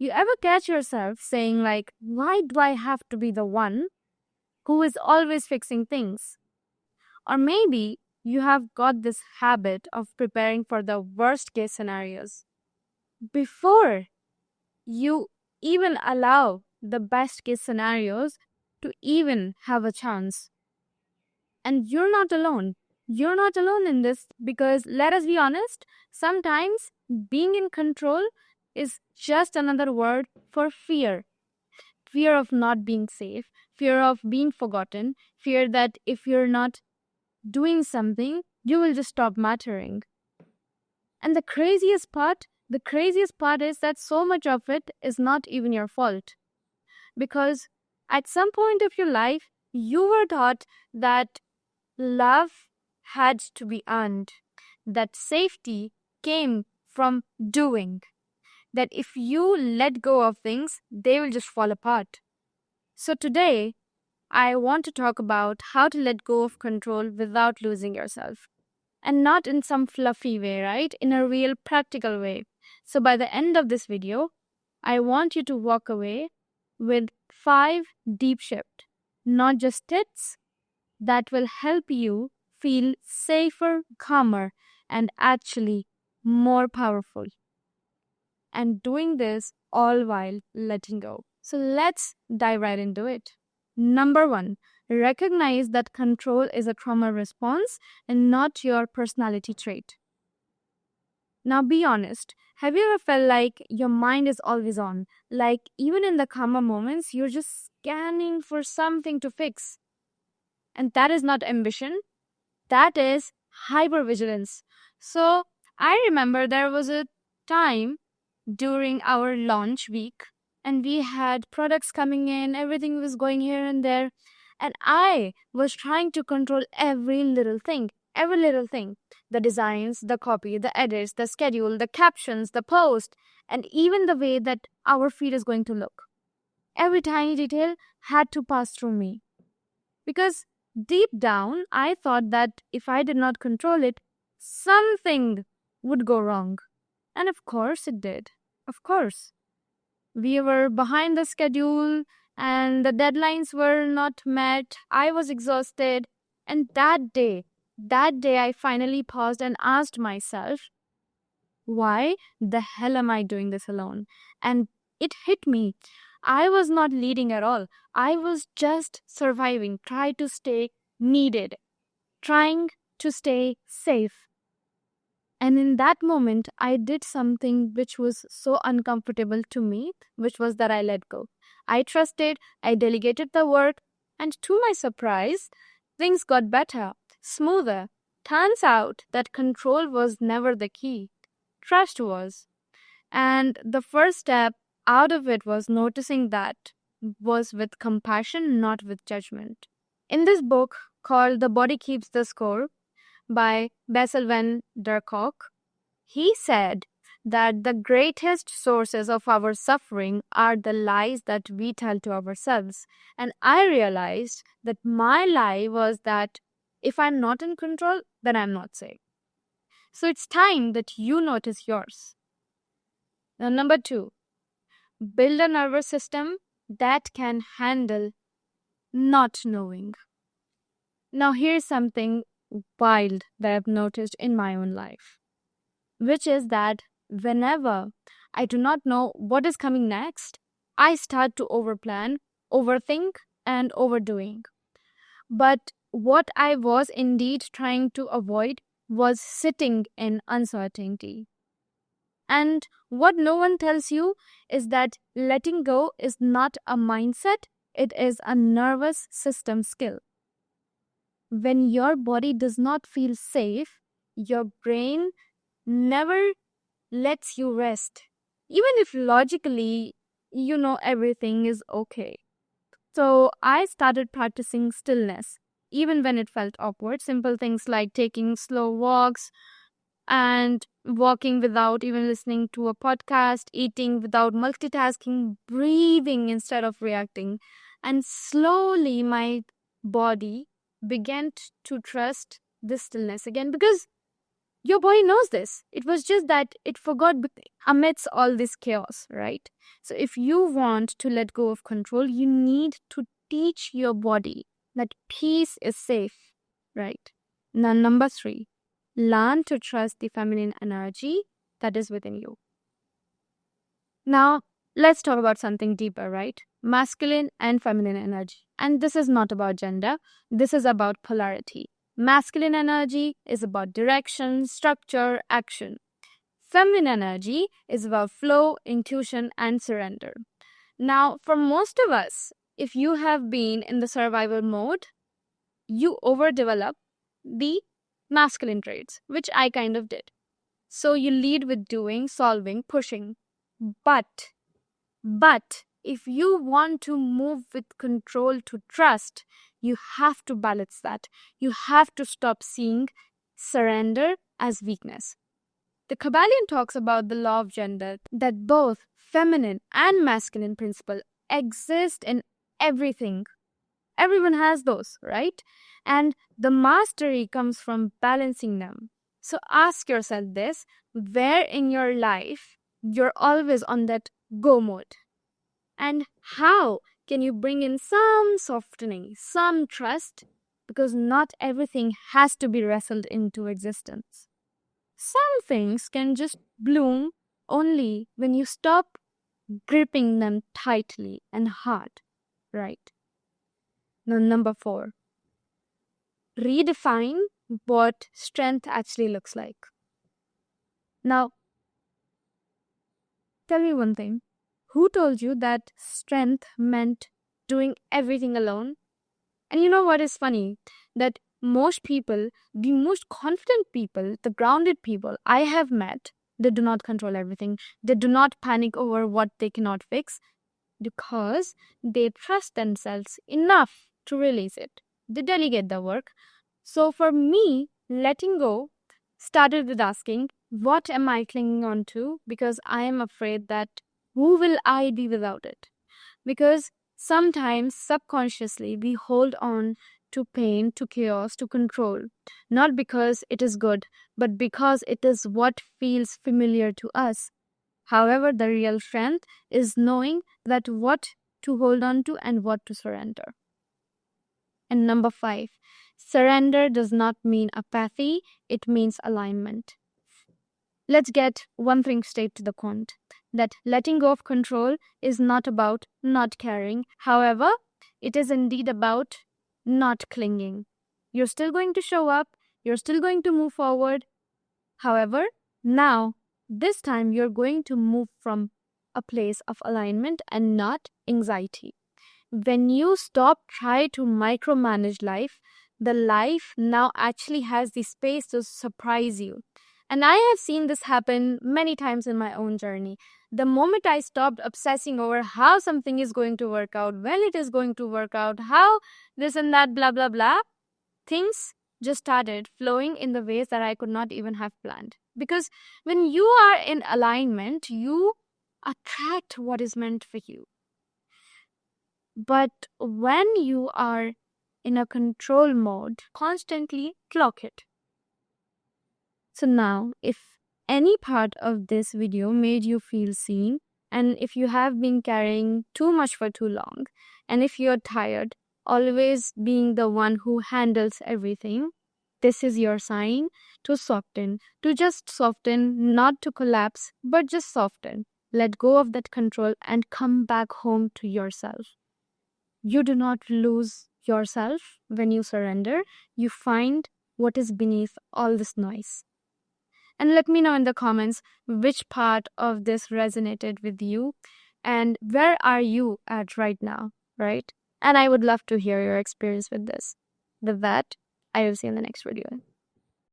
You ever catch yourself saying like, why do I have to be the one who is always fixing things? Or maybe you have got this habit of preparing for the worst case scenarios before you even allow the best case scenarios to even have a chance. And you're not alone. You're not alone in this, because let us be honest, sometimes being in control is just another word for fear. Fear of not being safe, fear of being forgotten, fear that if you're not doing something, you will just stop mattering. And the craziest part is that so much of it is not even your fault. Because at some point of your life, you were taught that love had to be earned, that safety came from doing, that if you let go of things, they will just fall apart. So today, I want to talk about how to let go of control without losing yourself. And not in some fluffy way, right? In a real practical way. So by the end of this video, I want you to walk away with 5 deep shifts, not just tips, that will help you feel safer, calmer, and actually more powerful. And doing this all while letting go. So let's dive right into it. Number 1, recognize that control is a trauma response and not your personality trait. Now be honest. Have you ever felt like your mind is always on? Like even in the calmer moments, you're just scanning for something to fix. And that is not ambition. That is hypervigilance. So I remember there was a time during our launch week, and we had products coming in, everything was going here and there, and I was trying to control every little thing, the designs, the copy, the edits, the schedule, the captions, the post, and even the way that our feed is going to look. Every tiny detail had to pass through me, because deep down I thought that if I did not control it, something would go wrong. And of course it did. Of course. We were behind the schedule and the deadlines were not met. I was exhausted. And that day I finally paused and asked myself, why the hell am I doing this alone? And it hit me. I was not leading at all. I was just surviving, trying to stay needed, trying to stay safe. And in that moment, I did something which was so uncomfortable to me, which was that I let go. I trusted, I delegated the work, and to my surprise, things got better, smoother. Turns out that control was never the key. Trust was. And the first step out of it was noticing that was with compassion, not with judgment. In this book called The Body Keeps the Score by Bessel van der Kolk, he said that the greatest sources of our suffering are the lies that we tell to ourselves. And I realized that my lie was that if I'm not in control, then I'm not safe. So it's time that you notice yours. Now, number 2, build a nervous system that can handle not knowing. Now, here's something wild that I've noticed in my own life, which is that whenever I do not know what is coming next, I start to overplan, overthink, and overdoing. But what I was indeed trying to avoid was sitting in uncertainty. And what no one tells you is that letting go is not a mindset, it is a nervous system skill. When your body does not feel safe, your brain never lets you rest, even if logically you know everything is okay. So I started practicing stillness, even when it felt awkward. Simple things like taking slow walks and walking without even listening to a podcast, eating without multitasking, breathing instead of reacting. And slowly my body began to trust this stillness again, because Your body knows this. It was just that it forgot amidst all this chaos, right? So if you want to let go of control, you need to teach your body that peace is safe, right? Now, number 3, learn to trust the feminine energy that is within you. Now, let's talk about something deeper, right? Masculine and feminine energy. And this is not about gender, this is about polarity. Masculine energy is about direction, structure, action. Feminine energy is about flow, intuition, and surrender. Now, for most of us, if you have been in the survival mode, you overdevelop the masculine traits, which I kind of did. So you lead with doing, solving, pushing. But if you want to move with control to trust, you have to balance that. You have to stop seeing surrender as weakness. The Kabbalion talks about the law of gender, that both feminine and masculine principle exist in everything. Everyone has those, right? And the mastery comes from balancing them. So ask yourself this: where in your life you're always on that go mode? And how can you bring in some softening, some trust? Because not everything has to be wrestled into existence. Some things can just bloom only when you stop gripping them tightly and hard, right? Now, number 4, redefine what strength actually looks like. Now, tell me one thing. Who told you that strength meant doing everything alone? And you know what is funny? That most people, the most confident people, the grounded people I have met, they do not control everything. They do not panic over what they cannot fix because they trust themselves enough to release it. They delegate the work. So for me, letting go started with asking, what am I clinging on to? Because I am afraid that who will I be without it? Because sometimes subconsciously we hold on to pain, to chaos, to control, not because it is good, but because it is what feels familiar to us. However, the real strength is knowing that what to hold on to and what to surrender. And number 5, surrender does not mean apathy, it means alignment. Let's get one thing straight to the point, that letting go of control is not about not caring. However, it is indeed about not clinging. You're still going to show up, you're still going to move forward. However, now, this time you're going to move from a place of alignment and not anxiety. When you stop trying to micromanage life, the life now actually has the space to surprise you. And I have seen this happen many times in my own journey. The moment I stopped obsessing over how something is going to work out, when it is going to work out, how this and that, blah, blah, blah, things just started flowing in the ways that I could not even have planned. Because when you are in alignment, you attract what is meant for you. But when you are in a control mode, constantly clock it. So now, if any part of this video made you feel seen, and if you have been carrying too much for too long, and if you're tired, always being the one who handles everything, this is your sign to soften, to just soften, not to collapse, but just soften. Let go of that control and come back home to yourself. You do not lose yourself when you surrender. You find what is beneath all this noise. And let me know in the comments which part of this resonated with you and where are you at right now, right? And I would love to hear your experience with this. With that, I will see you in the next video.